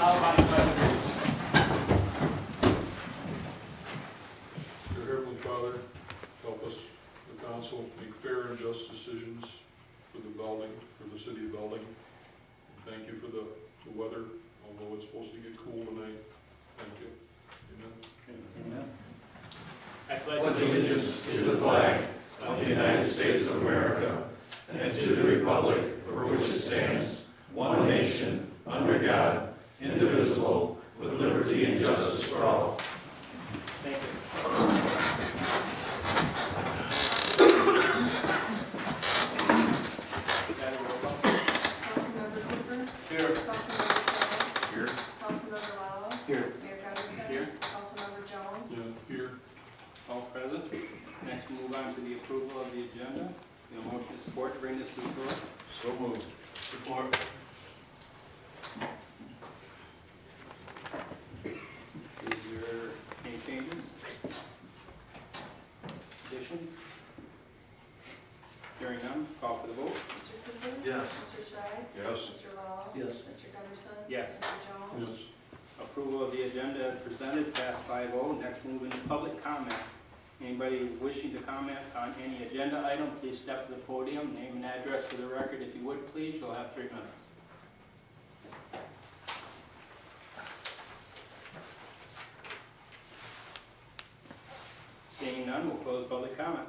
Dear Heavenly Father, help us, the council, make fair and just decisions for the city of Belding. Thank you for the weather, although it's supposed to get cool tonight. Thank you. Amen. Amen. I pledge allegiance to the flag of the United States of America and to the republic for which it stands, one nation, under God, indivisible, with liberty and justice for all. Thank you. Councilmember Cooper? Here. Councilmember Shea? Here. Councilmember Lala? Here. Mayor Gutterson? Here. Councilmember Jones? Yeah, here. All present. Next, we move on to the approval of the agenda. The motion is support to bring this to the floor. So moved. Support. Is there any changes? Additions? Hearing none, call for the vote. Mr. Cooper? Yes. Mr. Shea? Yes. Mr. Lala? Yes. Mr. Gutterson? Yes. Mr. Jones? Yes. Approval of the agenda as presented, passed 5-0. Next, move into public comment. Anybody wishing to comment on any agenda item, please step to the podium, name and address for the record. If you would, please, you'll have 3 minutes. Seeing none, we'll close public comment.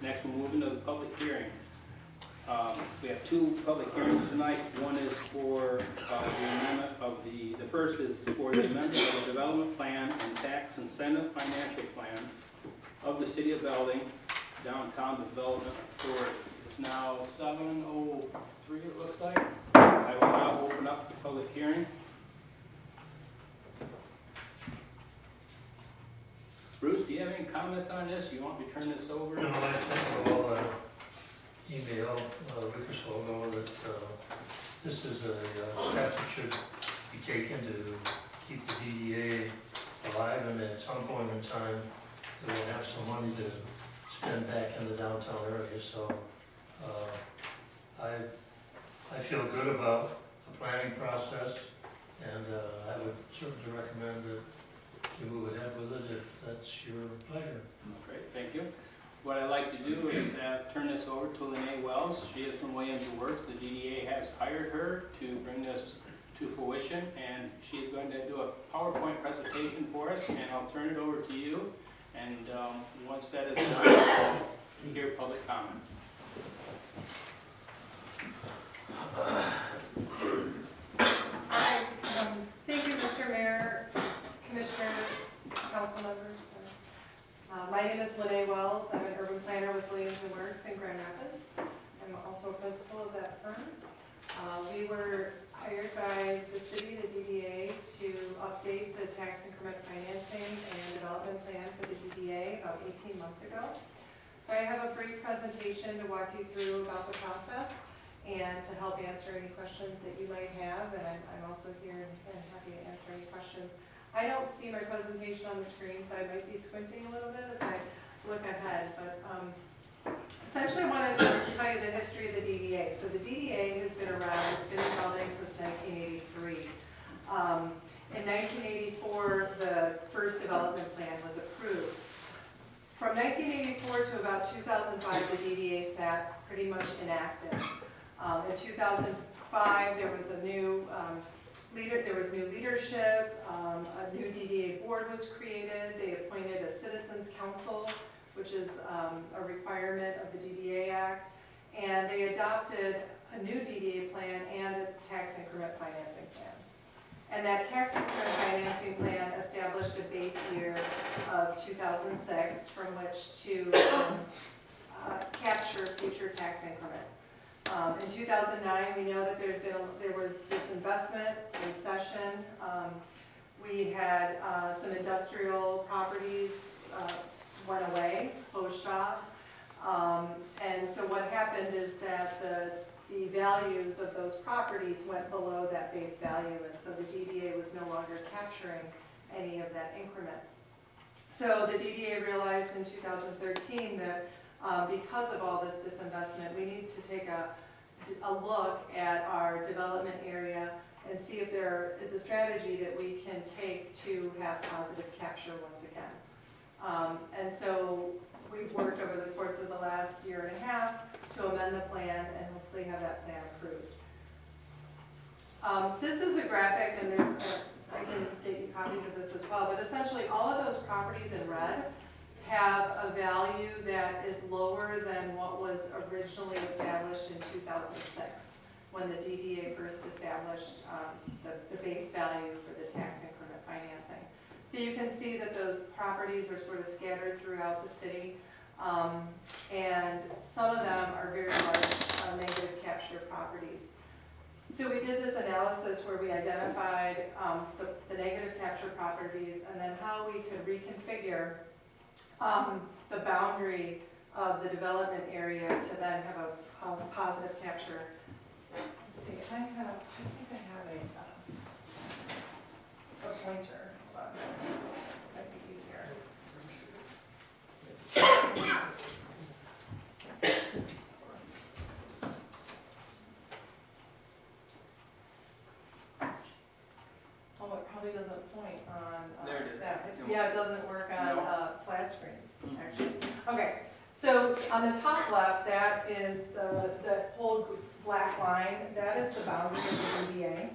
Next, we'll move into the public hearing. We have 2 public hearings tonight. One is for the amendment of the first is for the amendment of the development plan and tax incentive financial plan of the city of Belding Downtown Development Authority. It's now 7:03, it looks like. I will now open up the public hearing. Bruce, do you have any comments on this? You want me to turn this over? No, I think we'll email a week or so ago that this is a step that should be taken to keep the DDA alive, and at some point in time, we'll have some money to spend back in the downtown area. So I feel good about the planning process, and I would certainly recommend that you move ahead with it if that's your pleasure. Great, thank you. What I'd like to do is turn this over to Lene Wells. She is from Williams & Works. The DDA has hired her to bring this to fruition, and she's going to do a PowerPoint presentation for us, and I'll turn it over to you. And once that is done, we'll hear public comment. Hi, thank you, Mr. Mayor, Commissioners, council members. My name is Lene Wells. I'm an urban planner with Williams & Works in Grand Rapids. I'm also a principal of that firm. We were hired by the city, the DDA, to update the tax increment financing and development plan for the DDA about 18 months ago. So I have a brief presentation to walk you through about the process and to help answer any questions that you might have, and I'm also here and happy to answer any questions. I don't see my presentation on the screen, so I might be squinting a little bit as I look ahead, but essentially I wanted to tell you the history of the DDA. So the DDA has been around, it's been in Belding since 1983. In 1984, the first development plan was approved. From 1984 to about 2005, the DDA sat pretty much inactive. In 2005, there was a new new leadership, a new DDA board was created. They appointed a citizens council, which is a requirement of the DDA Act, and they adopted a new DDA plan and a tax increment financing plan. And that tax increment financing plan established a base year of 2006 from which to capture future tax increment. In 2009, we know that there was disinvestment, recession. We had some industrial properties went away, closed shop. And so what happened is that the values of those properties went below that base value, and so the DDA was no longer capturing any of that increment. So the DDA realized in 2013 that because of all this disinvestment, we need to take a look at our development area and see if there is a strategy that we can take to have positive capture once again. And so we've worked over the course of the last year and a half to amend the plan and hopefully have that plan approved. This is a graphic, and I can get you copies of this as well, but essentially all of those properties in red have a value that is lower than what was originally established in 2006, when the DDA first established the base value for the tax increment financing. So you can see that those properties are sort of scattered throughout the city, and some of them are very large negative capture properties. So we did this analysis where we identified the negative capture properties and then how we could reconfigure the boundary of the development area to then have a positive capture. Let's see, I think I have a pointer. Hold on. Might be easier. Oh, it probably doesn't point on There it is. that. Yeah, it doesn't work on No. flat screens, actually. Okay, so on the top left, that is the whole black line. That is the boundary of the DDA.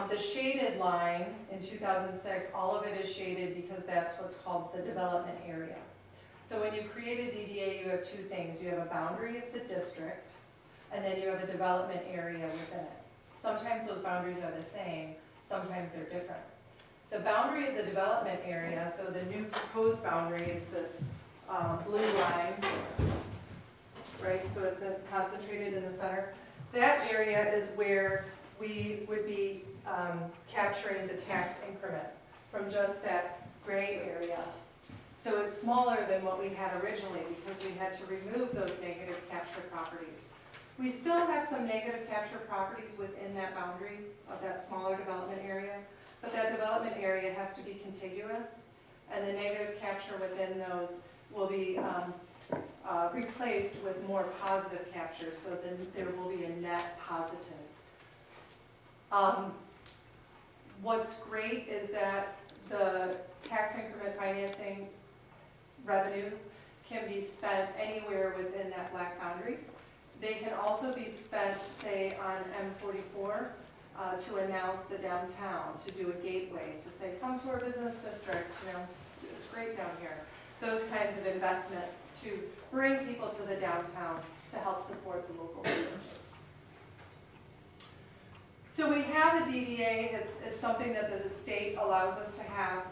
The shaded line in 2006, all of it is shaded because that's what's called the development area. So when you create a DDA, you have two things. You have a boundary of the district, and then you have a development area within it. Sometimes those boundaries are the same, sometimes they're different. The boundary of the development area, so the new proposed boundary is this blue line, right? So it's concentrated in the center. That area is where we would be capturing the tax increment from just that gray area. So it's smaller than what we had originally because we had to remove those negative capture properties. We still have some negative capture properties within that boundary of that smaller development area, but that development area has to be contiguous, and the negative capture within those will be replaced with more positive capture, so then there will be a net positive. What's great is that the tax increment financing revenues can be spent anywhere within that black boundary. They can also be spent, say, on M44 to announce the downtown, to do a gateway, to say, come to our business district, you know, it's great down here. Those kinds of investments to bring people to the downtown to help support the local businesses. So we have a DDA, it's something that the state allows us to have,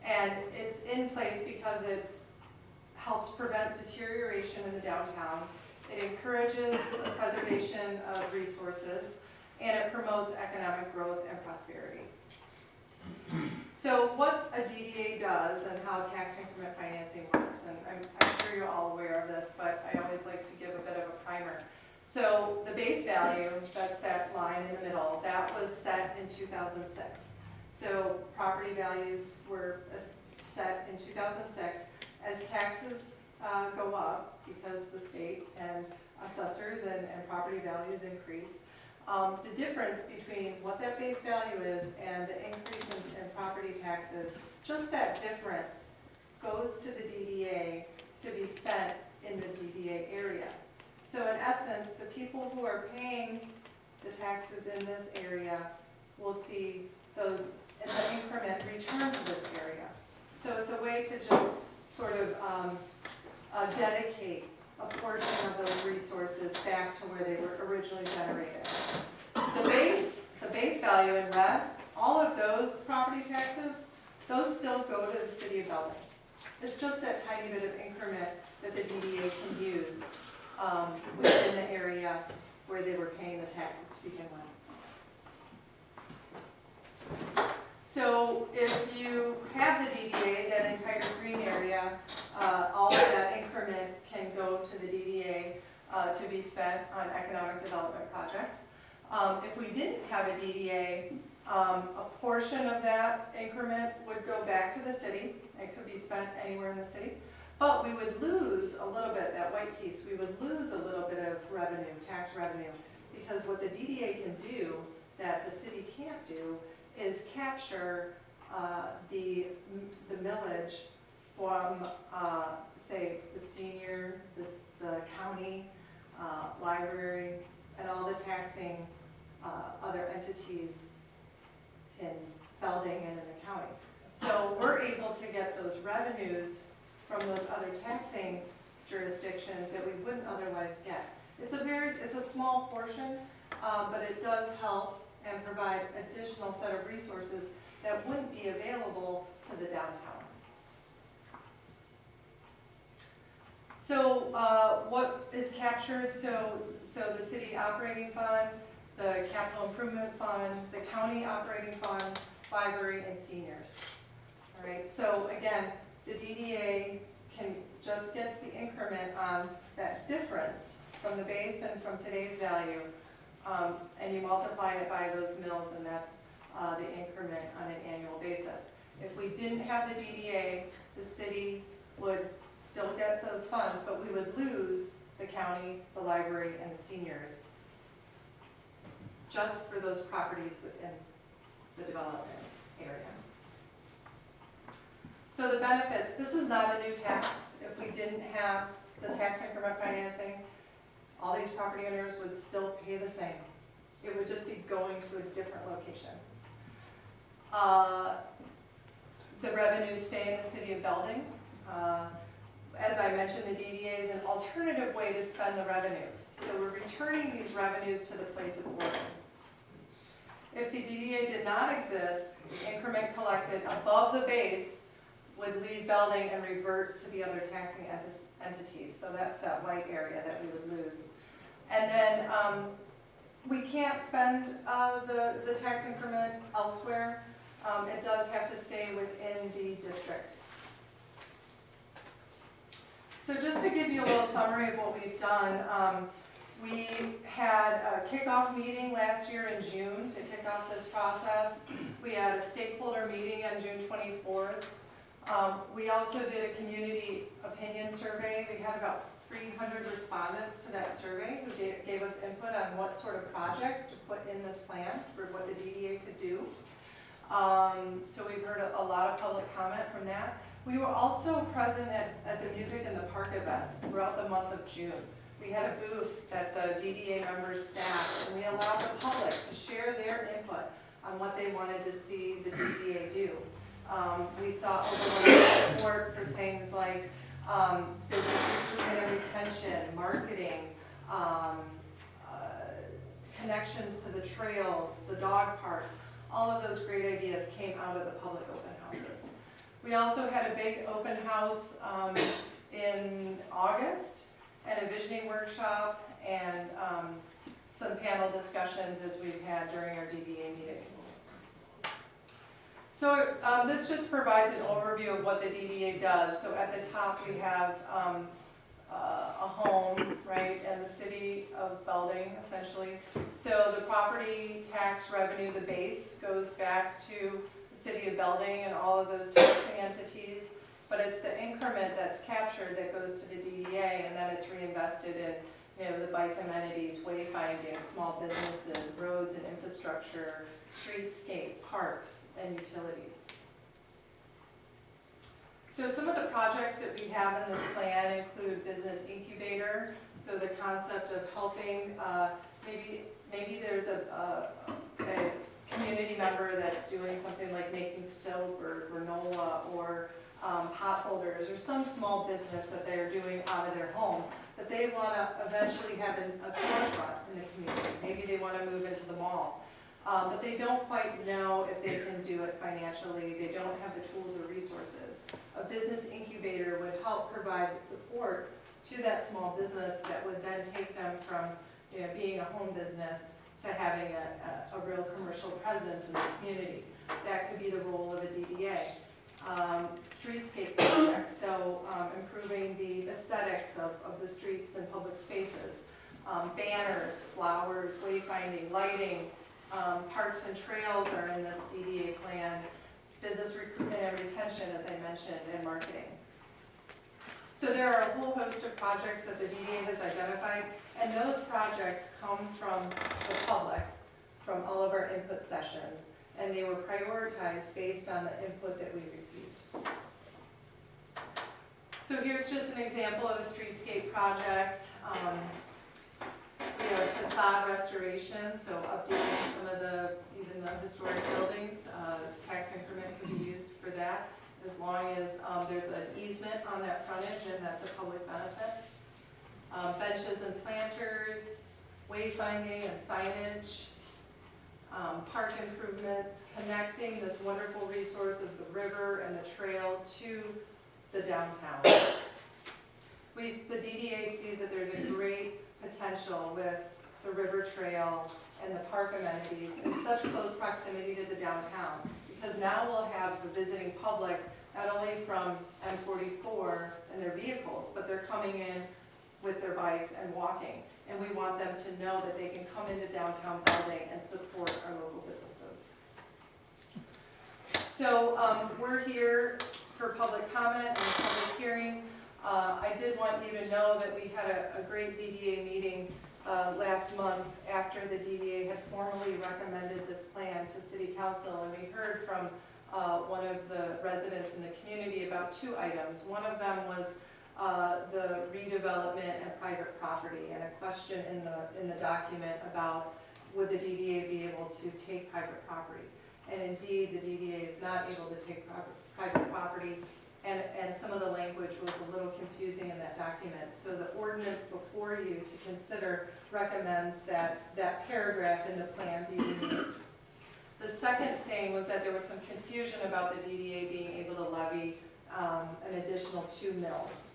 and it's in place because it helps prevent deterioration in the downtown. It encourages the preservation of resources, and it promotes economic growth and prosperity. So what a DDA does and how tax increment financing works, and I'm sure you're all aware of this, but I always like to give a bit of a primer. So the base value, that's that line in the middle, that was set in 2006. So property values were set in 2006. As taxes go up, because the state and assessors and property values increase, the difference between what that base value is and the increase in property taxes, just that difference goes to the DDA to be spent in the DDA area. So in essence, the people who are paying the taxes in this area will see those in the increment return to this area. So it's a way to just sort of dedicate a portion of those resources back to where they were originally generated. The base value in red, all of those property taxes, those still go to the city of Belding. It's just that tiny bit of increment that the DDA can use within the area where they were paying the taxes to begin with. So if you have the DDA, that entire green area, all of that increment can go to the DDA to be spent on economic development projects. If we didn't have a DDA, a portion of that increment would go back to the city. It could be spent anywhere in the city. But we would lose a little bit, that white piece, we would lose a little bit of revenue, tax revenue, because what the DDA can do that the city can't do is capture the millage from, say, the senior, the county, library, and all the taxing other entities in Belding and in the county. So we're able to get those revenues from those other taxing jurisdictions that we wouldn't otherwise get. It's a small portion, but it does help and provide additional set of resources that wouldn't be available to the downtown. So what is captured? So the city operating fund, the capital improvement fund, the county operating fund, library, and seniors. All right, so again, the DDA just gets the increment on that difference from the base and from today's value, and you multiply it by those mills, and that's the increment on an annual basis. If we didn't have the DDA, the city would still get those funds, but we would lose the county, the library, and the seniors just for those properties within the development area. So the benefits, this is not a new tax. If we didn't have the tax increment financing, all these property owners would still pay the same. It would just be going to a different location. The revenues stay in the city of Belding. As I mentioned, the DDA is an alternative way to spend the revenues. So we're returning these revenues to the place of origin. If the DDA did not exist, the increment collected above the base would leave Belding and revert to the other taxing entities. So that's that white area that we would lose. And then we can't spend the tax increment elsewhere. It does have to stay within the district. So just to give you a little summary of what we've done, we had a kickoff meeting last year in June to kick off this process. We had a stakeholder meeting on June 24th. We also did a community opinion survey. We had about 300 respondents to that survey who gave us input on what sort of projects to put in this plan for what the DDA could do. So we've heard a lot of public comment from that. We were also present at the music in the park events throughout the month of June. We had a booth that the DDA members staffed, and we allowed the public to share their input on what they wanted to see the DDA do. We saw overwhelming support for things like business recruitment and retention, marketing, connections to the trails, the dog park. All of those great ideas came out of the public open houses. We also had a big open house in August, and a visioning workshop, and some panel discussions as we've had during our DDA meetings. So this just provides an overview of what the DDA does. So at the top we have a home, right, and the city of Belding, essentially. So the property tax revenue, the base, goes back to the city of Belding and all of those taxing entities. But it's the increment that's captured that goes to the DDA, and then it's reinvested in, the bike amenities, wayfinding, small businesses, roads and infrastructure, streetscape, parks, and utilities. So some of the projects that we have in this plan include business incubator. So the concept of helping, maybe there's a community member that's doing something like making soap or granola or pot holders or some small business that they're doing out of their home, that they want to eventually have a storefront in the community. Maybe they want to move into the mall, but they don't quite know if they can do it financially. They don't have the tools or resources. A business incubator would help provide support to that small business that would then take them from being a home business to having a real commercial presence in the community. That could be the role of a DDA. Streetscape projects, so improving the aesthetics of the streets and public spaces. Banners, flowers, wayfinding, lighting, parks and trails are in this DDA plan. Business recruitment and retention, as I mentioned, and marketing. So there are a whole host of projects that the DDA has identified, and those projects come from the public, from all of our input sessions, and they were prioritized based on the input that we received. So here's just an example of a streetscape project. We have facade restoration, so updating some of even the historic buildings. Tax increment could be used for that, as long as there's an easement on that frontage, and that's a public benefit. Benches and planters, wayfinding and signage, park improvements, connecting this wonderful resource of the river and the trail to the downtown. The DDA sees that there's a great potential with the river trail and the park amenities in such close proximity to the downtown, because now we'll have the visiting public not only from M44 and their vehicles, but they're coming in with their bikes and walking. And we want them to know that they can come into downtown Belding and support our local businesses. So we're here for public comment and a public hearing. I did want you to know that we had a great DDA meeting last month after the DDA had formally recommended this plan to City Council, and we heard from one of the residents in the community about two items. One of them was the redevelopment and private property, and a question in the document about would the DDA be able to take private property. And indeed, the DDA is not able to take private property, and some of the language was a little confusing in that document. So the ordinance before you to consider recommends that that paragraph in the plan be removed. The second thing was that there was some confusion about the DDA being able to levy an additional 2 mills.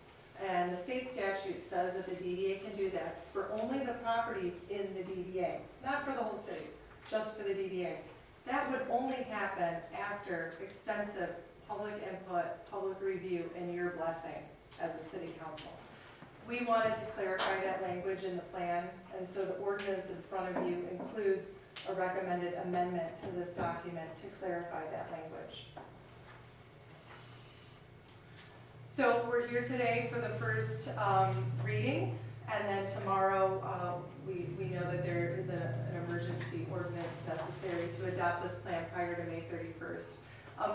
And the state statute says that the DDA can do that for only the properties in the DDA, not for the whole city, just for the DDA. That would only happen after extensive public input, public review, and your blessing as a city council. We wanted to clarify that language in the plan, and so the ordinance in front of you includes a recommended amendment to this document to clarify that language. So we're here today for the first reading, and then tomorrow we know that there is an emergency ordinance necessary to adopt this plan prior to May 31st.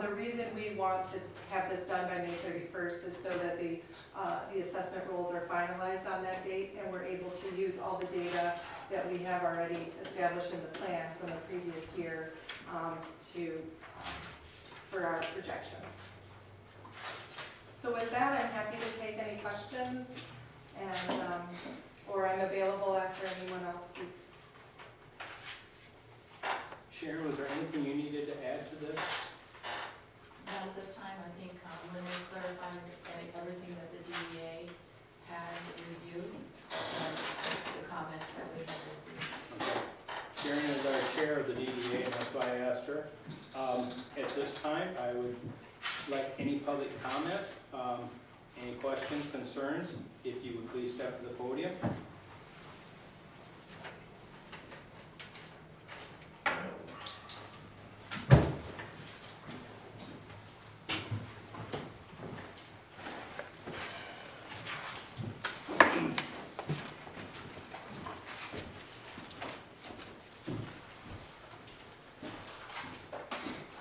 The reason we want to have this done by May 31st is so that the assessment rules are finalized on that date, and we're able to use all the data that we have already established in the plan from the previous year for our projections. So with that, I'm happy to take any questions, and or I'm available after anyone else speaks. Sharon, was there anything you needed to add to this? Not at this time. I think Lynn clarified everything that the DEA had reviewed, and the comments that we had received. Okay. Sharon is our chair of the DDA, and that's why I asked her. At this time, I would like any public comment, any questions, concerns, if you would please step to the podium.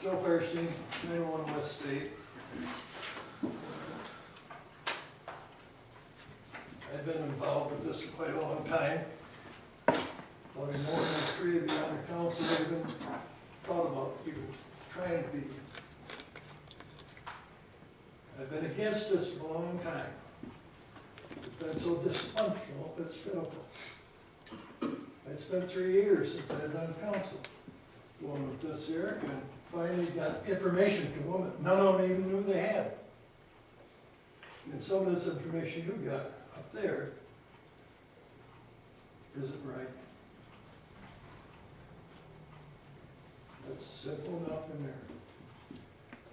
Joe Percy, 901 West State. I've been involved with this for quite a long time. Probably more than 3 of you on the council have even thought about even trying to be. I've been against this for a long time. It's been so dysfunctional, it's pitiful. I spent 3 years since I was on council going with this here, and finally got information to them that none of them even knew they had. And some of this information you got up there isn't right. That's simple enough in there.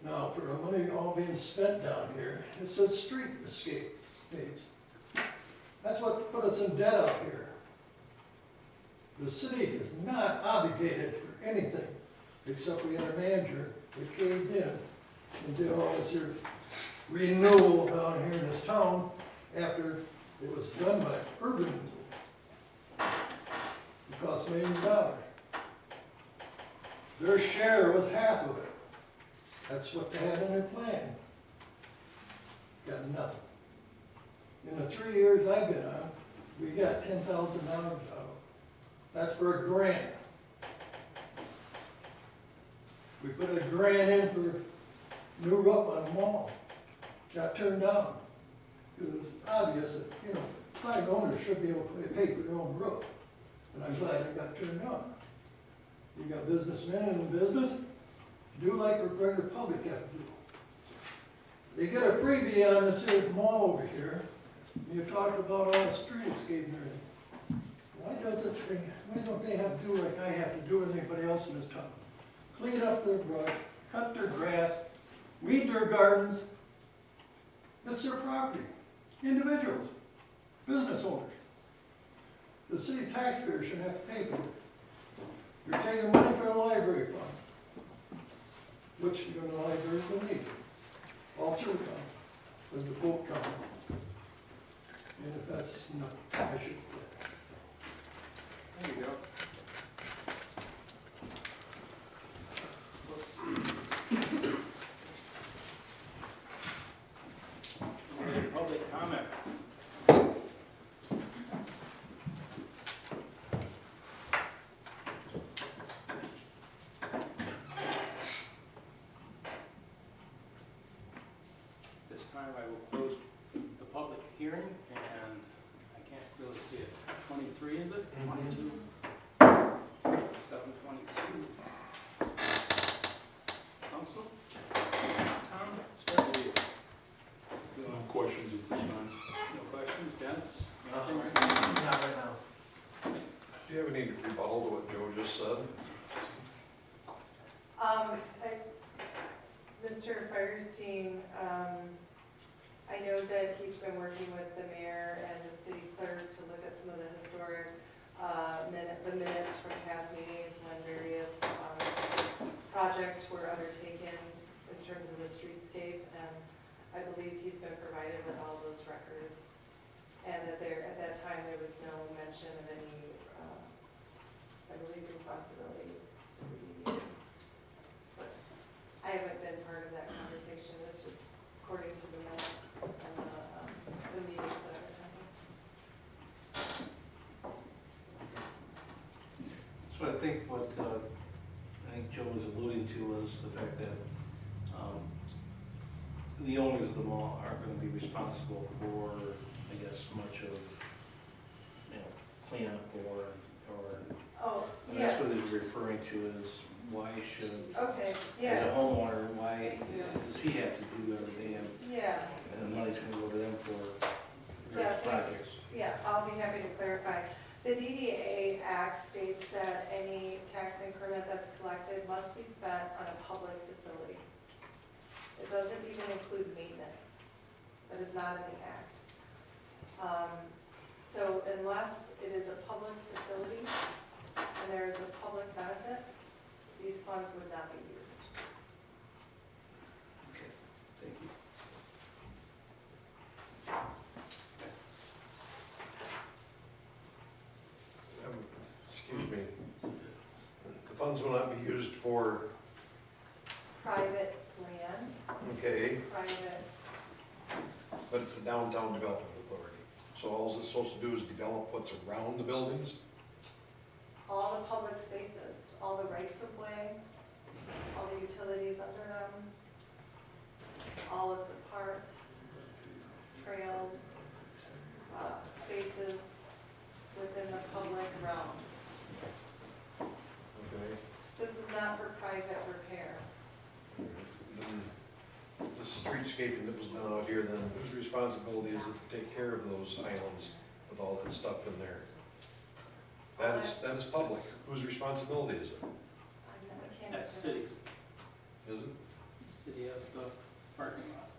Now, for the money all being spent down here, it says street escapes. That's what put us in debt out here. The city is not obligated for anything, except we had a manager that caved in and did all this here renewal down here in this town after it was done by urban renewal. It cost millions of dollars. Their share was half of it. That's what they had in their plan. Got nothing. In the 3 years I've been on, we got $10,000 out of it. That's for a grant. We put a grant in for new roof on the mall. Got turned down. It was obvious that, you know, private owners should be able to pay for their own roof. And I'm glad it got turned down. You got businessmen in the business, do like the regular public have to do. They get a freebie on this here mall over here. You talk about all the streetscape and everything. Why don't they have to do like I have to do with anybody else in this town? Clean up their brush, cut their grass, weed their gardens. That's their property. Individuals, business owners. The city taxpayers shouldn't have to pay for it. You're taking money from the library fund, which you're in the library will need. All through town, with the boat company. And if that's not, I should. There you go. Any public comment? This time I will close the public hearing, and I can't really see it. 23, is it? 22? 7:22. Council? Tom, start with you. No questions at this time. No questions, Dennis? Anything right now? Not right now. Do you have any rebuttal to what Joe just said? Mr. Firestein, I know that he's been working with the mayor and the city clerk to look at some of the historic minutes from past meetings when various projects were undertaken in terms of the streetscape, and I believe he's been provided with all those records. And that at that time, there was no mention of any, I believe, responsibility. But I haven't been part of that conversation. It's just according to the minutes and the meetings that I've attended. So I think what Joe was alluding to was the fact that the owners of the mall are going to be responsible for, I guess, much of, cleanup or, Oh, and yeah, that's what he's referring to is why should, okay, as yeah, a homeowner, why does he have to do everything yeah, and the money's going to go to them for Yeah, various thanks. projects? yeah, I'll be happy to clarify. The DDA Act states that any tax increment that's collected must be spent on a public facility. It doesn't even include maintenance. That is not in the act. So unless it is a public facility and there is a public benefit, these funds would not be used. Okay, thank you. Excuse me. The funds will not be used for, Private land, okay, private, but it's the downtown development authority. So all it's supposed to do is develop what's around the buildings? all the public spaces, all the rights of way, all the utilities under them, all of the parks, trails, spaces within the public realm. Okay. This is not for private repair. Then the streetscaping that was done out here, then whose responsibility is it to take care of those islands with all that stuff in there? That is public. Whose responsibility is it? I'm not a candidate. That's cities. Is it? City has the parking lot.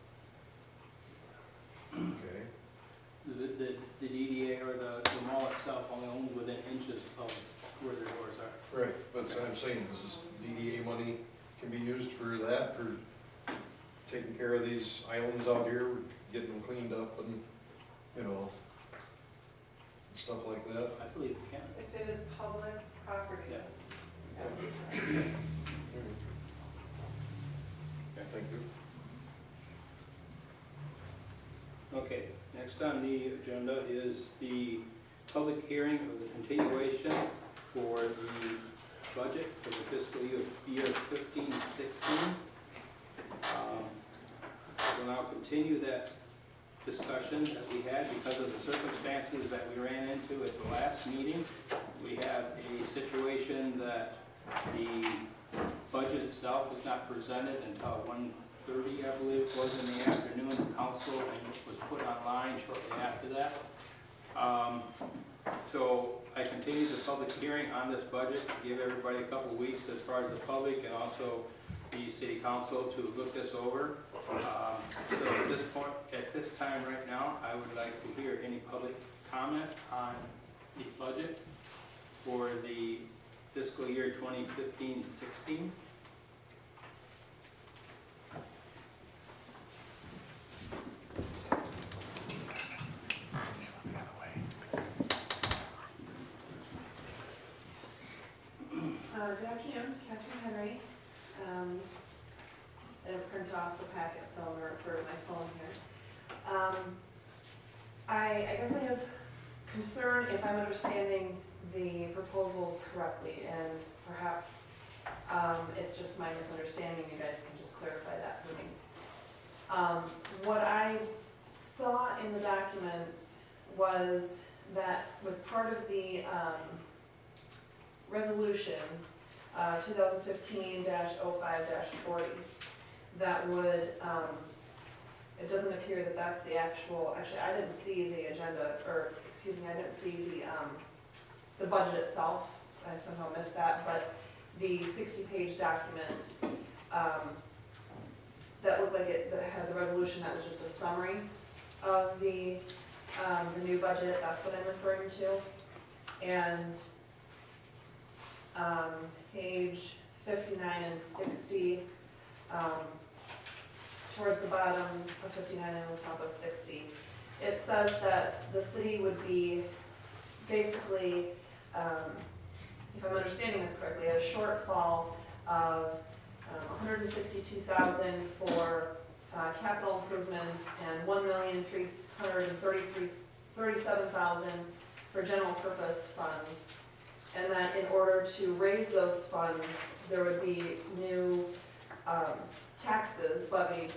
Okay. The DDA or the mall itself only owns within inches of where the doors are. Right, but so I'm saying, does this DDA money can be used for that, for taking care of these islands out here, getting them cleaned up and you know, stuff like that. I believe we can. If it is public property. Yeah. Thank you. Okay, next on the agenda is the public hearing of the continuation for the budget for the fiscal year 15-16. We'll now continue that discussion that we had because of the circumstances that we ran into at the last meeting. We have a situation that the budget itself was not presented until 1:30, I believe it was, in the afternoon to council, and it was put online shortly after that. So I continued the public hearing on this budget to give everybody a couple weeks as far as the public and also the city council to look this over. So at this point, at this time right now, I would like to hear any public comment on the budget for the fiscal year 2015-16. Good afternoon, Catherine Henry. I'll print off the packet, so I'll refer to my phone here. I guess I have concern if I'm understanding the proposals correctly, and perhaps it's just my misunderstanding. You guys can just clarify that for me. What I saw in the documents was that with part of the resolution 2015-05-40, that would, it doesn't appear that that's the actual, actually I didn't see the agenda, or excuse me, I didn't see the budget itself. I somehow missed that, but the 60-page document that looked like it that had the resolution, that was just a summary of the new budget. That's what I'm referring to. And page 59 and 60, towards the bottom of 59 and on top of 60, it says that the city would be basically, if I'm understanding this correctly, a shortfall of $162,000 for capital improvements and $1,337,000 for general purpose funds. And that in order to raise those funds, there would be new taxes levied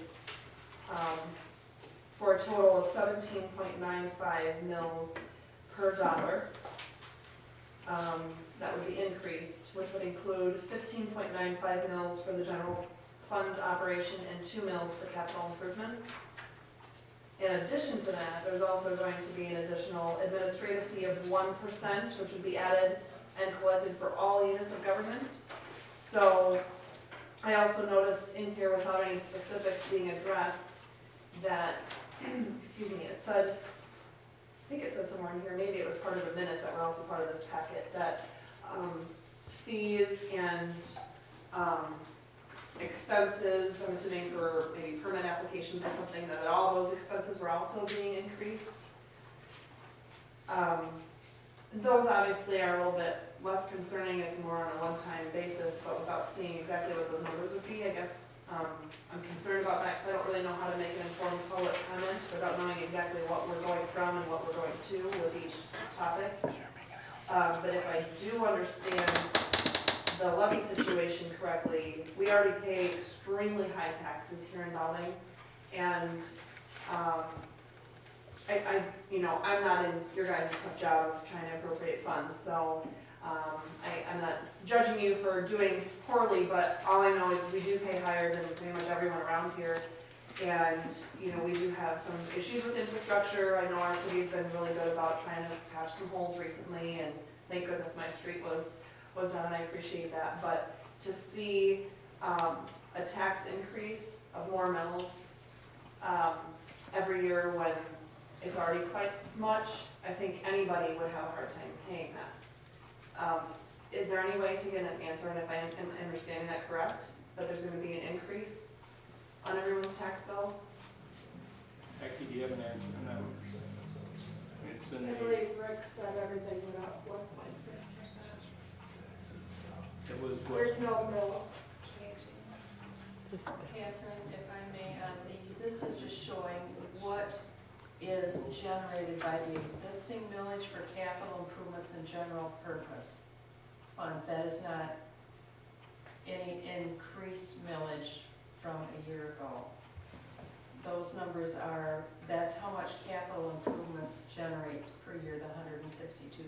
for a total of 17.95 mils per dollar. That would be increased, which would include 15.95 mils for the general fund operation and 2 mils for capital improvements. In addition to that, there's also going to be an additional administrative fee of 1%, which would be added and collected for all units of government. So I also noticed in here, without any specifics being addressed, that, excuse me, it said, I think it said somewhere in here, maybe it was part of the minutes that were also part of this packet, that fees and expenses, I'm assuming for maybe permit applications or something, that all those expenses were also being increased. Those obviously are a little bit less concerning, it's more on a one-time basis, but without seeing exactly what those numbers would be, I guess I'm concerned about that because I don't really know how to make an informed public comment without knowing exactly what we're going from and what we're going to with each topic. But if I do understand the levy situation correctly, we already pay extremely high taxes here in Belding, and I'm not in your guys' tough job of trying to appropriate funds, so I'm not judging you for doing poorly, but all I know is we do pay higher than pretty much everyone around here. And, we do have some issues with infrastructure. I know our city's been really good about trying to patch some holes recently, and thank goodness my street was done, and I appreciate that. But to see a tax increase of more mills every year when it's already quite much, I think anybody would have a hard time paying that. Is there any way to get an answer, and if I am understanding that correct, that there's going to be an increase on everyone's tax bill? Becky, do you have an answer on that? It's in I the, believe Rick said everything went up 1.6%. it was what? There's no mills changing. Catherine, if I may, on these, this is just showing what is generated by the existing millage for capital improvements and general purpose funds. That is not any increased millage from a year ago. Those numbers are, that's how much capital improvements generates per year, the $162,000.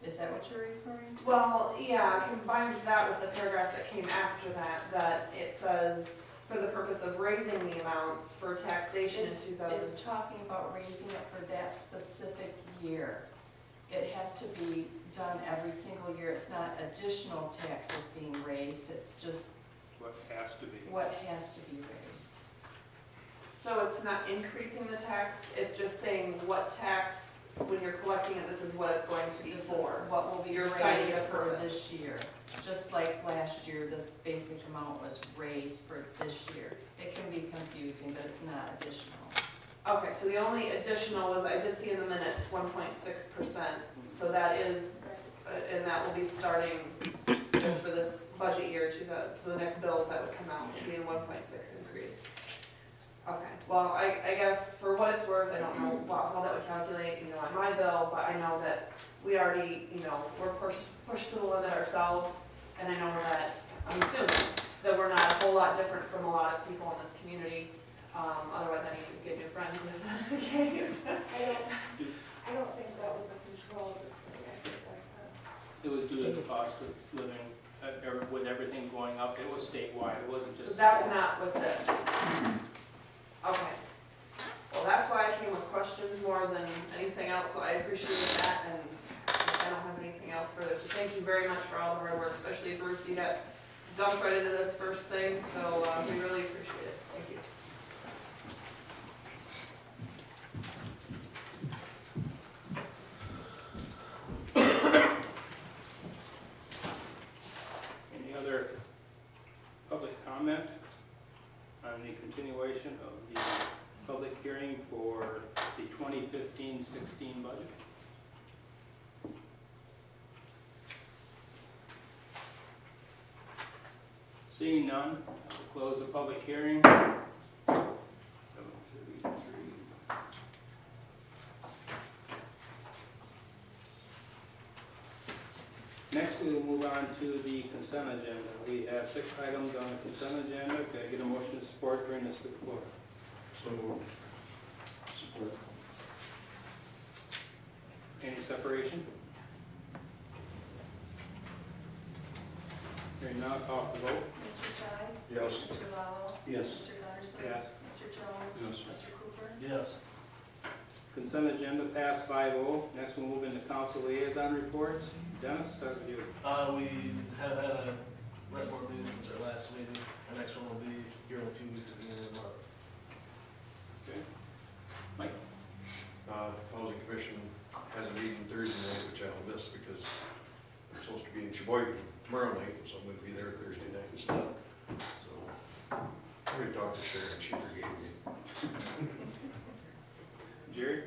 Is that what you're referring to? Well, yeah, combined that with the paragraph that came after that, that it says, for the purpose of raising the amounts for taxation in 2000. It's talking about raising it for that specific year. It has to be done every single year. It's not additional taxes being raised, it's just What has to be. what has to be raised. So it's not increasing the tax, it's just saying what tax, when you're collecting it, this is what it's going to be This is for. what will be You're raised citing a for purpose. this year. Just like last year, this basic amount was raised for this year. It can be confusing, but it's not additional. Okay, so the only additional was, I did see in the minutes, 1.6%. So that is, and that will be starting just for this budget year, so the next bills that would come out would be a 1.6 increase. Okay, well, I guess for what it's worth, I don't know how that would calculate, on my bill, but I know that we already, we're pushed to the limit ourselves, and I know that, I'm assuming, that we're not a whole lot different from a lot of people in this community. Otherwise I need to get new friends if that's the case. I don't think that was the control of this thing. I think that's It was due to the cost of living, with everything going up, it was statewide, it wasn't just. So that's not with this. Okay. Well, that's why I came with questions more than anything else, so I appreciate that, and I don't have anything else further. So thank you very much for all the hard work, especially Bruce, you got dumped right into this first thing, so we really appreciate it. Thank you. Any other public comment on the continuation of the public hearing for the 2015-16 budget? Seeing none, I will close the public hearing. 7:33. Next, we will move on to the consent agenda. We have 6 items on the consent agenda. Can I get a motion to support during this to the floor? So moved. Support. Any separation? Hearing none, call for vote. Mr. Chai? Yes. Mr. Lallo? Yes. Mr. Gunderson? Yes. Mr. Jones? Yes. Mr. Cooper? Yes. Consent agenda passed 5-0. Next, we'll move into council liaison reports. Dennis, start with you. We have had a rec board meeting since our last meeting. Our next one will be here in a few weeks at the beginning of the month. Okay. Mike? Housing Commission has a meeting Thursday night, which I'll miss because I'm supposed to be in Sheboygan tomorrow night, so I'm gonna be there Thursday night instead. So, I'm gonna talk to Sharon, she forgave me. Jerry?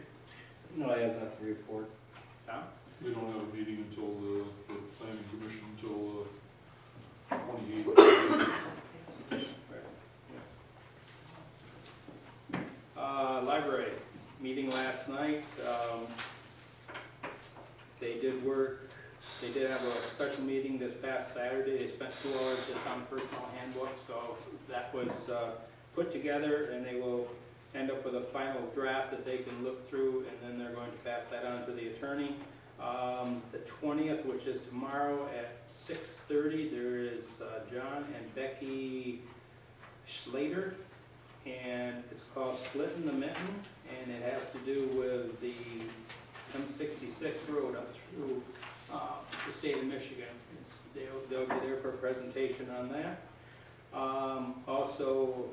No, I have nothing to report. Tom? We don't have a meeting until for planning commission until 28th. Library, meeting last night. They did have a special meeting this past Saturday. They spent 2 hours just on personal handbook, so that was put together, and they will end up with a final draft that they can look through, and then they're going to pass that on to the attorney. The 20th, which is tomorrow at 6:30, there is John and Becky Schlater, and it's called Splitting the Mitten, and it has to do with the M66 road up through the state of Michigan. They'll be there for a presentation on that. Also,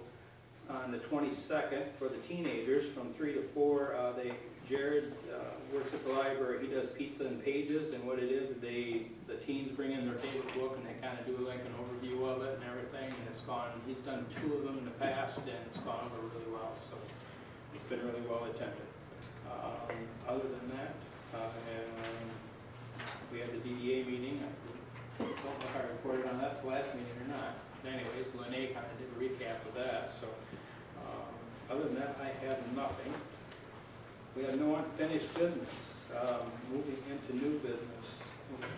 on the 22nd, for the teenagers, from 3 to 4, Jared works at the library. He does pizza and pages, and what it is, the teens bring in their favorite book, and they kind of do like an overview of it and everything, and he's done 2 of them in the past, and it's gone over really well, so it's been really well attended. Other than that, we had the DDA meeting. I don't know if I reported on that the last meeting or not. But anyways, Lene kind of did a recap of that, so, other than that, I have nothing. We have no unfinished business. Moving into new business.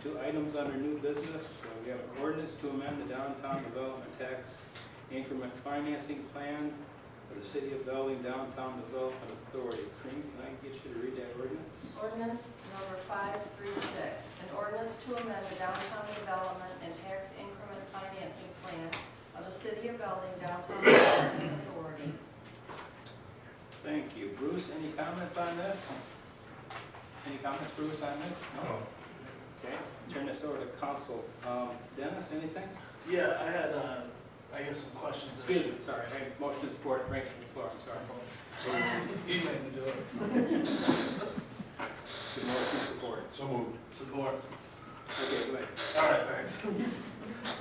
Two items under new business. We have an ordinance to amend the downtown development tax increment financing plan for the City of Belding Downtown Development Authority. Cream, can I get you to read that ordinance? Ordinance number 536, an ordinance to amend the downtown development and tax increment financing plan of the City of Belding Downtown Development Authority. Thank you. Bruce, any comments on this? Any comments, Bruce, on this? No. Okay, turn this over to council. Dennis, anything? Yeah, I had, I guess some questions. Excuse me, sorry, I have motion to support, bring it to the floor, I'm sorry. You made me do it. The motion to support. So moved. Support. Okay, go ahead. All right, thanks.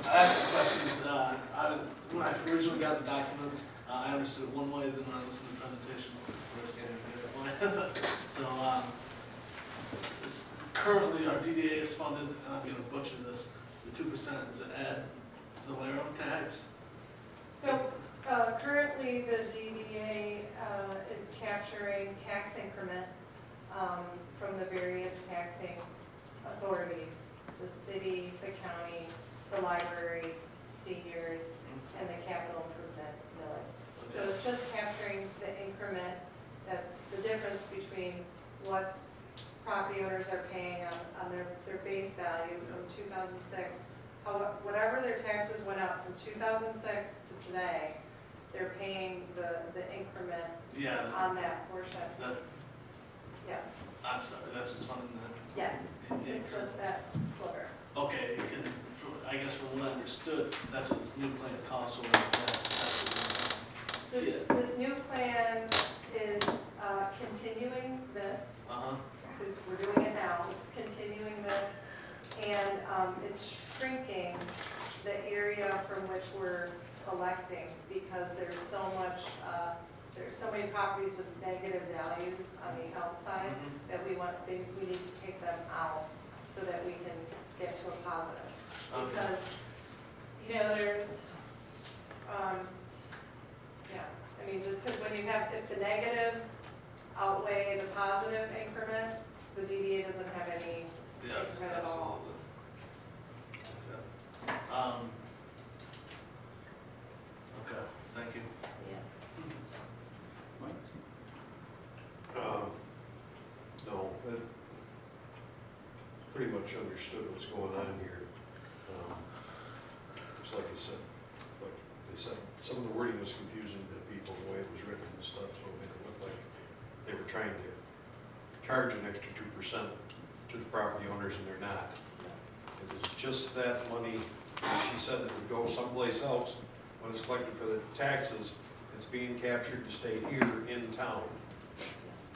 I had some questions. When I originally got the documents, I understood it one way, then when I listened to the presentation, I understand it a different way. So, currently, our DDA is funded, and I'm gonna butcher this, the 2% is an ad valorem tax. No, currently the DDA is capturing tax increment from the various taxing authorities, the city, the county, the library, seniors, and the capital improvement millage. So it's just capturing the increment, that's the difference between what property owners are paying on their base value from 2006. Whatever their taxes went up from 2006 to today, they're paying the increment Yeah. on that portion. That, Yeah, I'm sorry, that's what's funding that. yes, it's just that sliver. Okay, because I guess from what I understood, that's what this new plan calls for, is that, This new plan is continuing this, uh-huh, because we're doing it now, it's continuing this, and it's shrinking the area from which we're collecting, because there's so much, there's so many properties with negative values on the outside that we need to take them out so that we can get to a positive. Okay. Because, you know, there's, yeah, I mean, just because when you have, if the negatives outweigh the positive increment, the DDA doesn't have any yes, increment at all. absolutely. Okay, thank you. Yeah. No, that pretty much understood what's going on here. It's like they said, some of the wording was confusing to people, the way it was written and stuff, so it made it look like they were trying to charge an extra 2% to the property owners, and they're not. It is just that money, she said, that would go someplace else when it's collected for the taxes. It's being captured to stay here in town.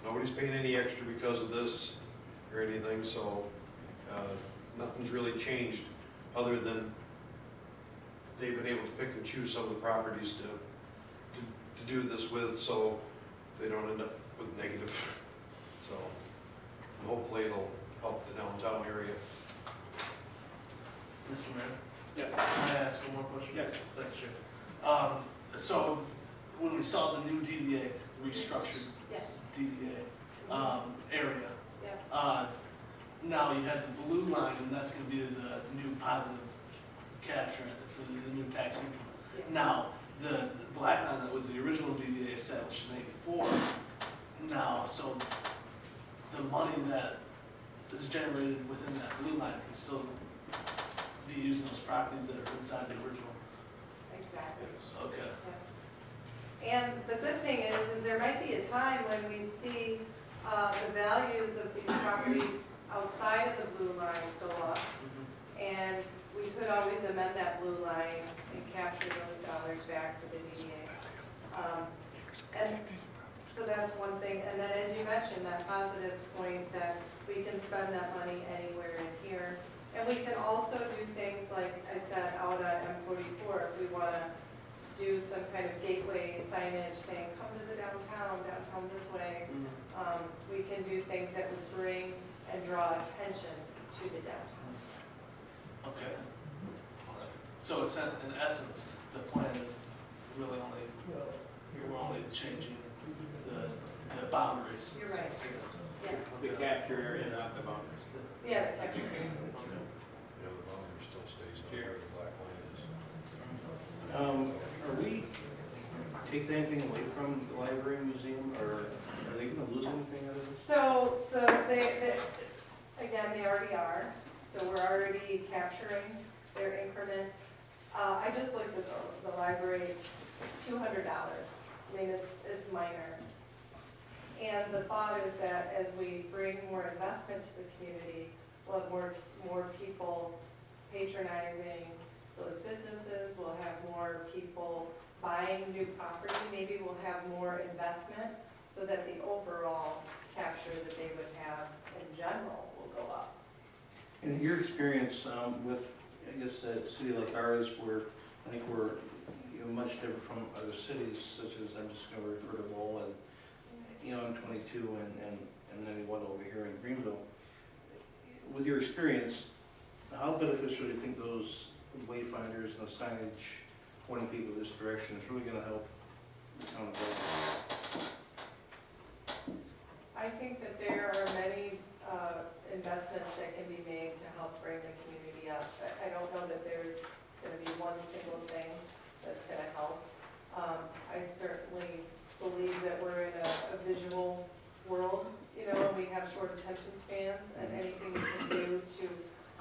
Nobody's paying any extra because of this or anything, so nothing's really changed other than they've been able to pick and choose some of the properties to do this with, so they don't end up with negative. So hopefully it'll help the downtown area. Mr. Mayor, Yes. can I ask one more question? Yes. Thanks, Chair. So when we saw the new DDA, restructured Yes. DDA area, Yeah. now you had the blue line, and that's going to be the new positive capture for the new tax increment. Yeah. Now, the black line that was the original DDA established in '84, now, so the money that is generated within that blue line can still be used in those properties that are inside the original. Exactly. Okay. And the good thing is there might be a time when we see the values of these properties outside of the blue line go up, and we could always amend that blue line and capture those dollars back for the DDA. And so that's one thing, and then as you mentioned, that positive point that we can spend that money anywhere in here. And we can also do things like I said, out at M44, if we want to do some kind of gateway signage saying, come to the downtown this way. We can do things that would bring and draw attention to the downtown. Okay. So it's in essence, the plan is really only, you're only changing the boundaries. You're right. Yeah, The capture area, not the boundaries. yeah, the capture. Yeah, the boundary still stays on where the black line is. Are we taking anything away from the library and museum, or are they gonna lose anything out of this? So again, they already are, so we're already capturing their increment. I just looked at the library, $200. I mean, it's minor. And the thought is that as we bring more investment to the community, we'll have more people patronizing those businesses, we'll have more people buying new property, maybe we'll have more investment, so that the overall capture that they would have in general will go up. In your experience with, I guess, a city like ours, where I think we're much different from other cities, such as, I'm just going to refer to Lowell and, I'm 22 and then one over here in Greenville. With your experience, how beneficial do you think those wayfinders and the signage pointing people this direction is really going to help the town of Belding? I think that there are many investments that can be made to help bring the community up. I don't know that there's going to be one single thing that's going to help. I certainly believe that we're in a visual world, and we have short attention spans, and anything we can do to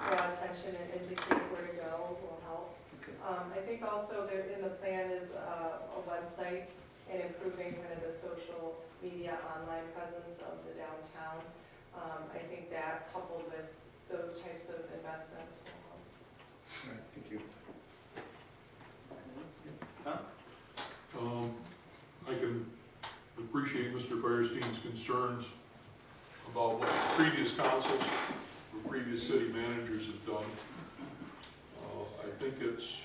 draw attention and indicate where to go will help. Okay. I think also there in the plan is a website and improving kind of the social media online presence of the downtown. I think that coupled with those types of investments will help. All right, thank you. I can appreciate Mr. Firestein's concerns about what previous councils or previous city managers have done. I think it's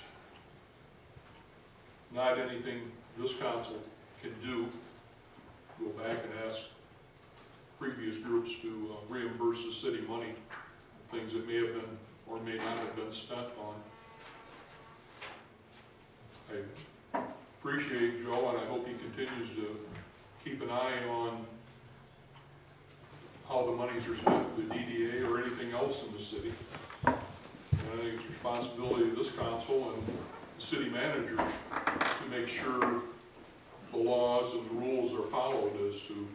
not anything this council can do. Go back and ask previous groups to reimburse the city money, things that may have been or may not have been spent on. I appreciate Joe, and I hope he continues to keep an eye on how the monies are spent for the DDA or anything else in the city. And I think it's responsibility of this council and the city manager to make sure the laws and the rules are followed as to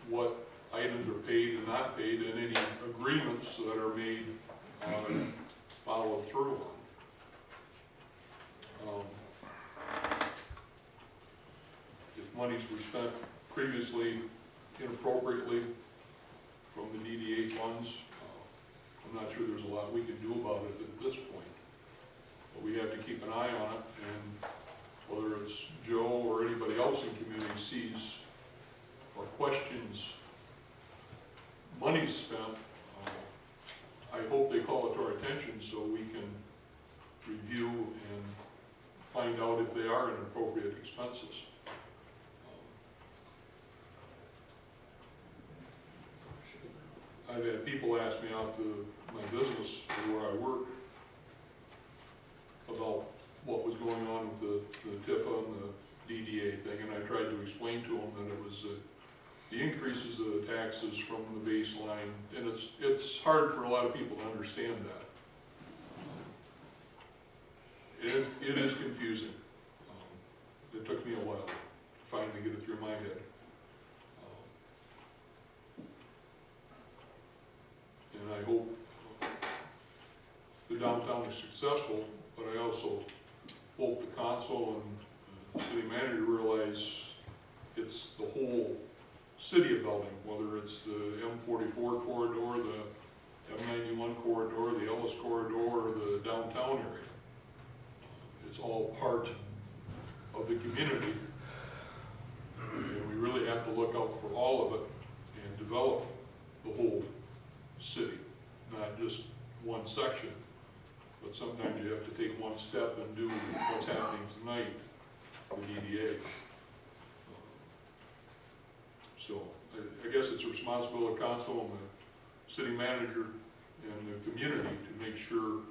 what items are paid and not paid, and any agreements that are made followed through on. If monies were spent previously inappropriately from the DDA funds, I'm not sure there's a lot we can do about it at this point. But we have to keep an eye on it, and whether it's Joe or anybody else in the community sees or questions money spent, I hope they call it to our attention so we can review and find out if they are inappropriate expenses. I've had people ask me out to my business or where I work about what was going on with the TIFA and the DDA thing, and I tried to explain to them that it was the increases of the taxes from the baseline, and it's hard for a lot of people to understand that. It is confusing. It took me a while to finally get it through my head. And I hope the downtown is successful, but I also hope the council and the city manager realize it's the whole city of Belding, whether it's the M44 corridor, the M91 corridor, the Ellis corridor, or the downtown area. It's all part of the community, and we really have to look out for all of it and develop the whole city, not just one section. But sometimes you have to take one step and do what's happening tonight the DDA. So I guess it's a responsibility of council and the city manager and the community to make sure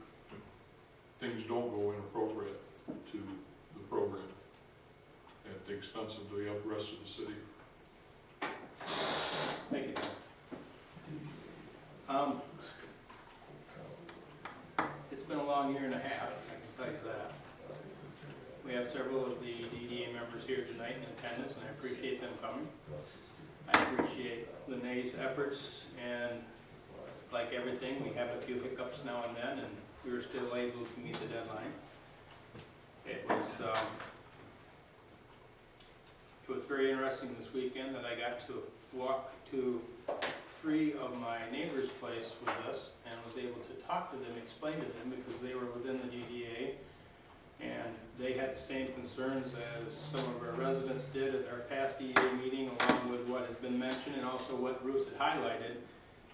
things don't go inappropriate to the program at the expense of the rest of the city. Thank you. It's been a long year and a half, I can tell you that. We have several of the DDA members here tonight in attendance, and I appreciate them coming. I appreciate Lene's efforts, and like everything, we have a few hiccups now and then, and we were still able to meet the deadline. It was very interesting this weekend that I got to walk to 3 of my neighbors' place with us and was able to talk to them, explain to them, because they were within the DDA, and they had the same concerns as some of our residents did at our past DDA meeting, along with what has been mentioned and also what Bruce had highlighted,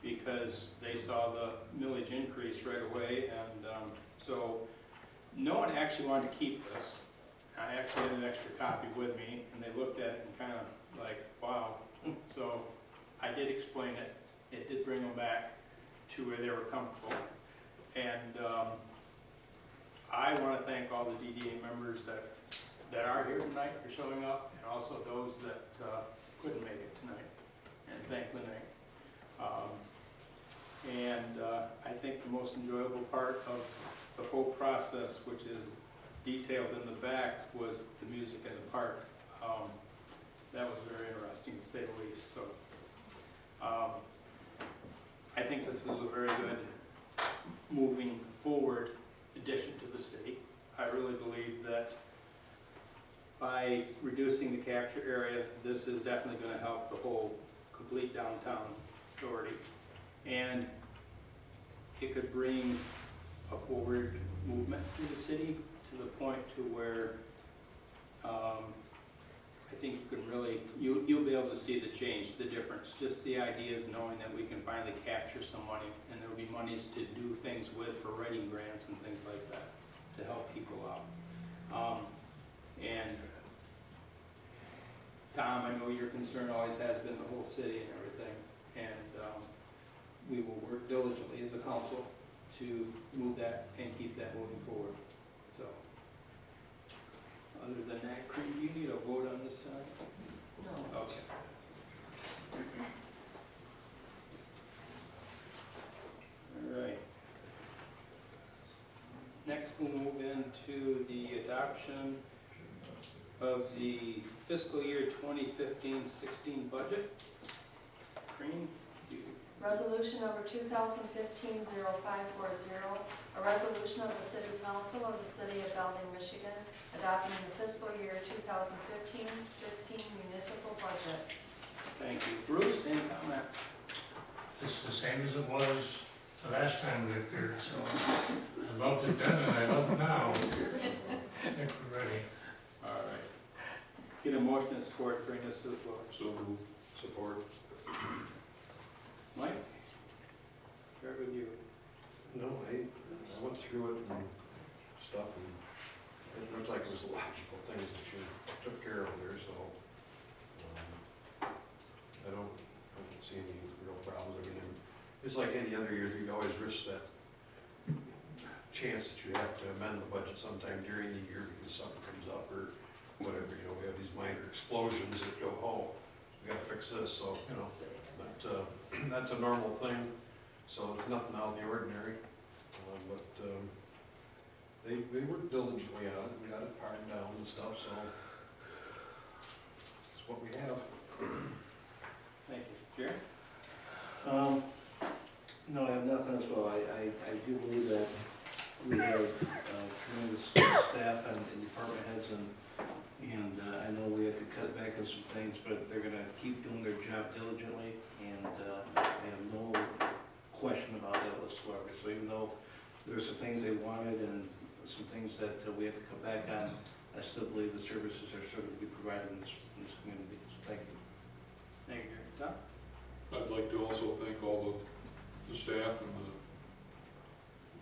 because they saw the millage increase right away, and so no one actually wanted to keep this. I actually had an extra copy with me, and they looked at it and kind of like, wow. So I did explain it. It did bring them back to where they were comfortable. And I want to thank all the DDA members that are here tonight for showing up, and also those that couldn't make it tonight. And thank Lene. I think the most enjoyable part of the whole process, which is detailed in the back, was the music in the park. That was very interesting, to say the least. So I think this is a very good moving forward addition to the city. I really believe that by reducing the capture area, this is definitely going to help the whole complete downtown authority. And it could bring a forward movement to the city to the point to where I think you can really, you'll be able to see the change, the difference. Just the idea is knowing that we can finally capture some money, and there'll be monies to do things with for writing grants and things like that to help people out. And Tom, I know your concern always has been the whole city and everything, and we will work diligently as a council to move that and keep that moving forward. So, other than that, Creed, do you need a vote on this tonight? No. Okay. All right. Next, we'll move into the adoption of the fiscal year 2015-16 budget. Creed, you. Resolution number 2015-0540, a resolution of the City Council of the City of Belding, Michigan, adopting the fiscal year 2015-16 municipal budget. Thank you. Bruce, any comment? It's the same as it was the last time we appeared, so I loved it then and I love it now. I think we're ready. All right. Get a motion and support to bring this to the floor. So move. Support. Mike? Start with you. No, I went through it and stuff, and it looked like it was logical things that you took care of there, so I don't see any real problems. I mean, it's like any other year, you always risk that chance that you have to amend the budget sometime during the year because something comes up or whatever. You know, we have these minor explosions that go, oh, we gotta fix this, so, you know, but that's a normal thing, so it's nothing out of the ordinary. But they worked diligently on it and got it pared down and stuff, so it's what we have. Thank you. Jerry? No, I have nothing as well. I do believe that we have tremendous staff and department heads, and I know we have to cut back on some things, but they're gonna keep doing their job diligently, and I have no question about that whatsoever. So even though there's some things they wanted and some things that we have to cut back on, I still believe the services are sort of be provided in this community. So thank you. Thank you, Jerry. Tom? I'd like to also thank all the staff and the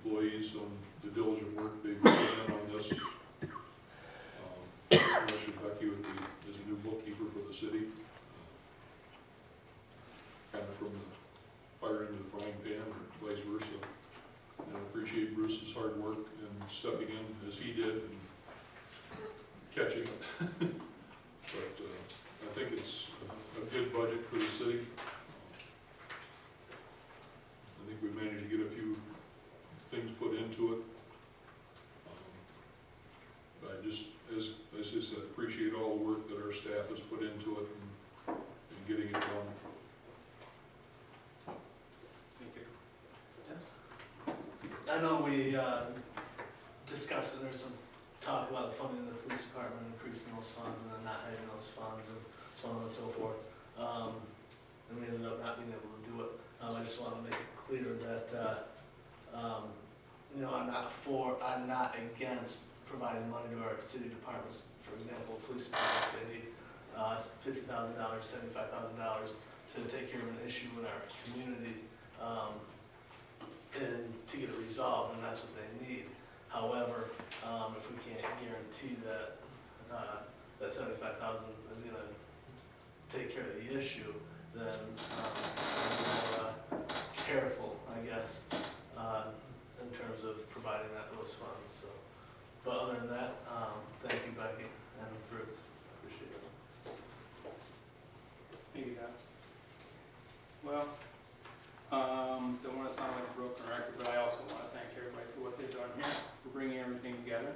employees on the diligent work they've done on this. I should as he did and catching it. But I think it's a good budget for the city. I think we managed to get a few things put into it. But I just, as I said, appreciate all the work that our staff has put into it and getting it done. Thank you. I know we discussed that there's some talk about the funding of the police department, increasing those funds and then not having those funds and so on and so forth. And we ended up not being able to do it. I just want to make it clear that, you know, I'm not against providing money to our city departments. For example, police department, if they need $50,000, $75,000 to take care of an issue in our community, and to get it resolved, and that's what they need. However, if we can't guarantee that that $75,000 is going to take care of the issue, then we're more careful, I guess, in terms of providing those funds. So, but other than that, thank you, Becky and Bruce. Appreciate it. Thank you, guys. Well, don't want to sound like a broken record, but I also want to thank everybody for what they've done here, for bringing everything together,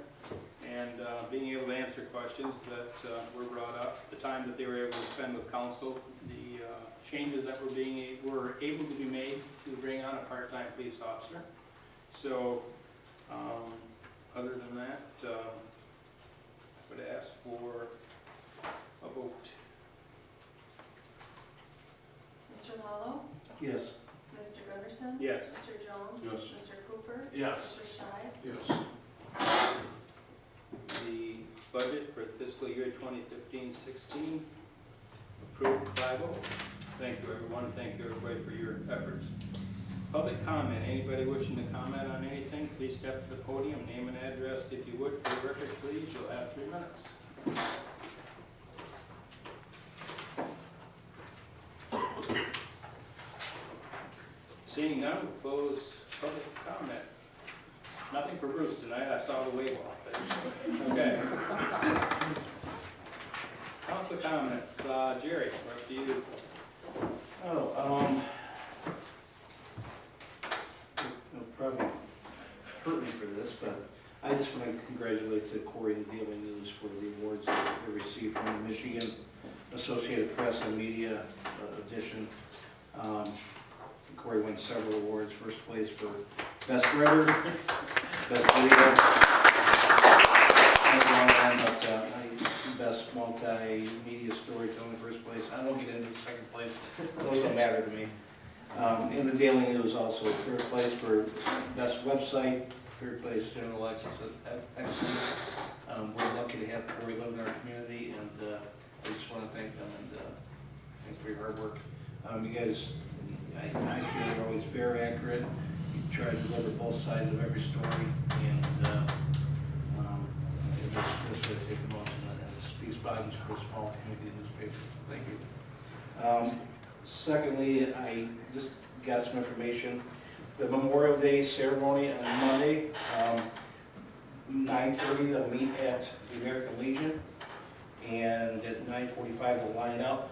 and being able to answer questions that were brought up, the time that they were able to spend with council, the changes that were able to be made to bring on a part-time police officer. So, other than that, I would ask for a vote. Mr. Lalo? Yes. Mr. Gunderson? Yes. Mr. Jones? Yes. Mr. Cooper? Yes. Mr. Scheid? Yes. The budget for fiscal year 2015-16 approved 5-0. Thank you, everyone. Thank you, everybody, for your efforts. Public comment. Anybody wishing to comment on anything, please step to the podium, name and address if you would. For the record, please, you'll have 3 minutes. Seeing none, we'll close public comment. Nothing for Bruce tonight. I saw the wave off there. Okay. Council comments. Jerry, we're up to you. It'll probably hurt me for this, but I just want to congratulate Corey and Daily News for the awards that they received from the Michigan Associated Press and Media edition. Corey won several awards. First place for Best Writer, Best Video, Best Multimedia Storytelling, first place. I won't get into second place. Those don't matter to me. In the Daily News also, 3rd place for Best Website, 3rd place General Excellence. We're lucky to have Corey live in our community, and I just want to thank them and thanks for your hard work. You guys, I feel you're always very accurate. You try to deliver both sides of every story, and this will take a motion, and it speaks volumes for a small community newspaper. Thank you. Secondly, I just got some information. The Memorial Day ceremony on Monday, 9:30, they'll meet at the American Legion, and at 9:45 they'll line up.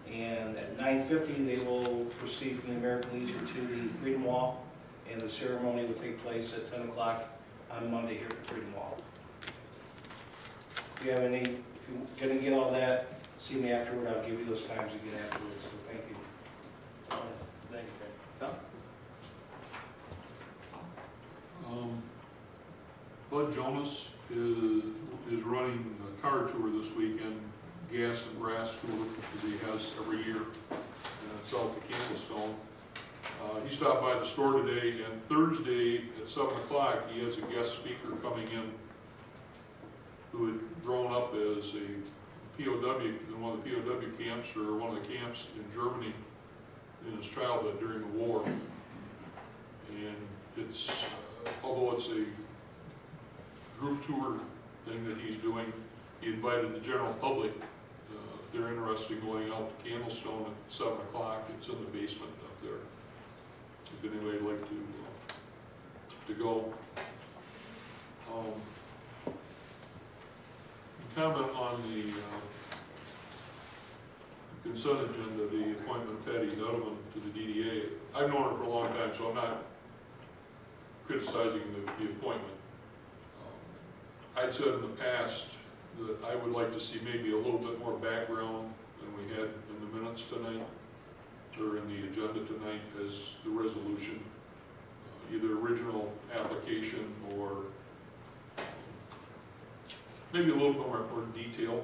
And at 9:50 they will proceed from the American Legion to the Freedom Wall, and the ceremony will take place at 10 o'clock on Monday here at the Freedom Wall. If you're gonna get all that, see me afterward. I'll give you those times again afterwards. So thank you. Thank you, Tom? Bud Jonas is running a car tour this weekend, gas and brass tour, as he has every year, and it's out to Candlestone. He stopped by the store today, and Thursday at 7 o'clock, he has a guest speaker coming in who had grown up as a POW in one of the POW camps, or one of the camps in Germany in his childhood during the war. And it's, although it's a group tour thing that he's doing, he invited the general public, if they're interested in going out to Candlestone at 7 o'clock, it's in the basement up there, if anybody would like to go. Comment on the consent agenda, the appointment of Patty Donovan to the DDA. I've known her for a long time, so I'm not criticizing the appointment. I'd said in the past that I would like to see maybe a little bit more background than we had in the minutes tonight, or in the agenda tonight as the resolution. Either original application or maybe a little bit more detail.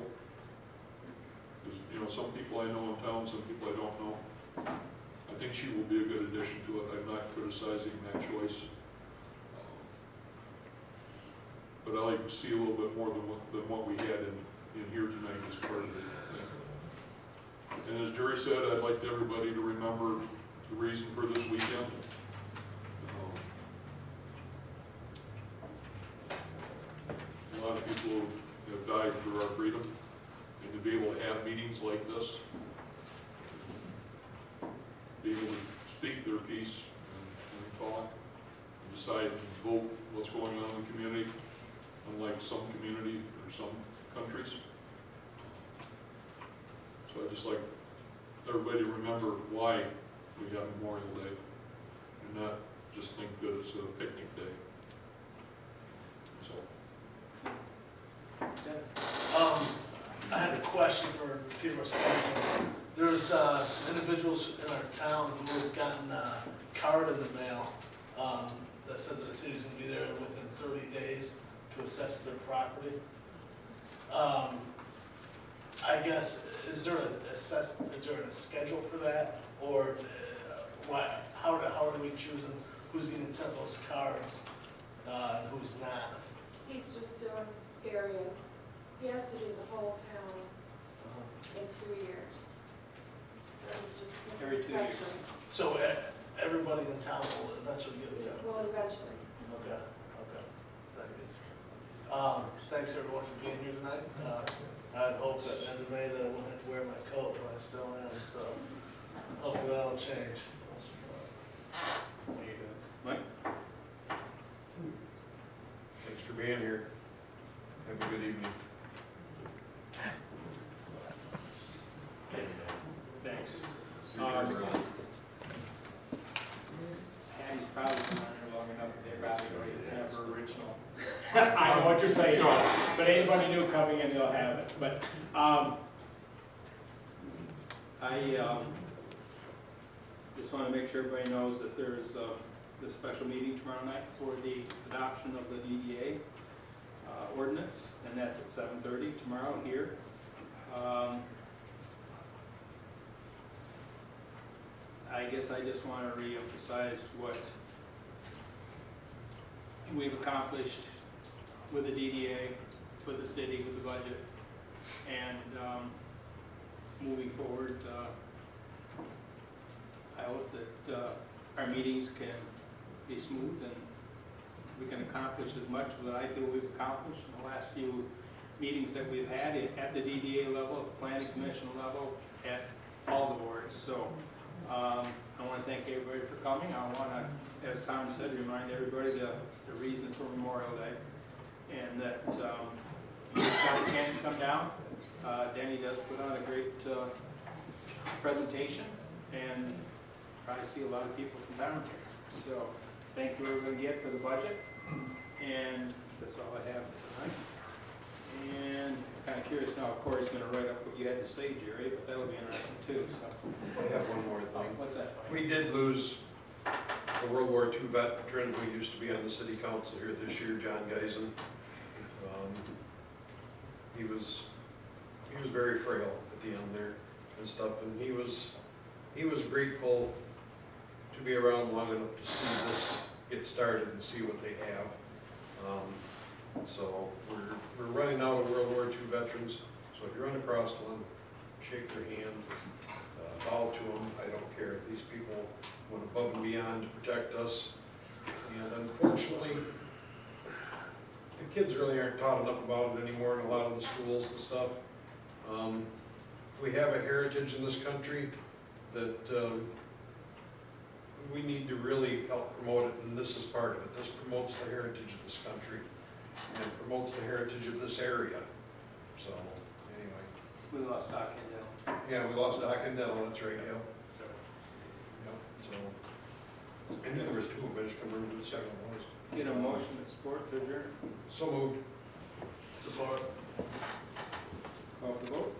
Because, you know, some people I know in town, some people I don't know. I think she will be a good addition to it. I'm not criticizing that choice. But I like to see a little bit more than what we had in here tonight as part of it. And as Jerry said, I'd like everybody to remember the reason for this weekend. A lot of people have died for our freedom, and to be able to have meetings like this, be able to speak their piece and talk, and decide and vote what's going on in the community, unlike some community or some countries. So I'd just like everybody to remember why we have Memorial Day, and not just think that it's a picnic day. So. I had a question for a few of our staff members. There's some individuals in our town who have gotten a card in the mail that says that the city's gonna be there within 30 days to assess their property. I guess, is there a schedule for that? Or how are we choosing who's getting sent those cards and who's not? He's just doing areas. He has to do the whole town in 2 years. So he's just Every 2 years. sections. So everybody in town will eventually get a card? Well, eventually. Okay. Thanks everyone for being here tonight. I'd hope that in May that I wouldn't have to wear my coat, but I still am, so hopefully that'll change. Mike? Thanks for being here. Have a good evening. Thanks. Patty's probably been on here long enough that they probably already have her original. I know what you're saying, but anybody new coming in, they'll have it. But I just want to make sure everybody knows that there's this special meeting tomorrow night for the adoption of the DDA ordinance, and that's at 7:30 tomorrow here. I guess I just want to reemphasize what we've accomplished with the DDA, with the city, with the budget, and moving forward, I hope that our meetings can be smooth and we can accomplish as much as I feel we've accomplished in the last few meetings that we've had at the DDA level, at the planning commission level, at all the boards. So I want to thank everybody for coming. I want to, as Tom said, remind everybody the reason for Memorial Day, and that if you've got a chance to come down. Danny does put on a great presentation, and probably see a lot of people from down here. So thank you everybody again for the budget, and that's all I have tonight. And kind of curious now, Corey's going to write up what you had to say, Jerry, but that'll be interesting too. So I have one more thing. What's that? We did lose a World War II veteran who used to be on the city council here this year, John Geisen. He was very frail at the end there and stuff, and he was grateful to be around long enough to see this get started and see what they have. So we're running out of World War II veterans. So if you run across one, shake their hand, bow to them. I don't care if these people went above and beyond to protect us. And unfortunately, the kids really aren't taught enough about it anymore in a lot of the schools and stuff. We have a heritage in this country that we need to really help promote it, and this is part of it. This promotes the heritage of this country. and promotes the heritage of this area. So, anyway, We lost Doc Kendall. yeah, we lost Doc and Dell, that's right, yeah. Yep, so, and then there was two, but I just can't remember who the second one was. Get a motion and support to adjourn. So moved. Support. Call for vote.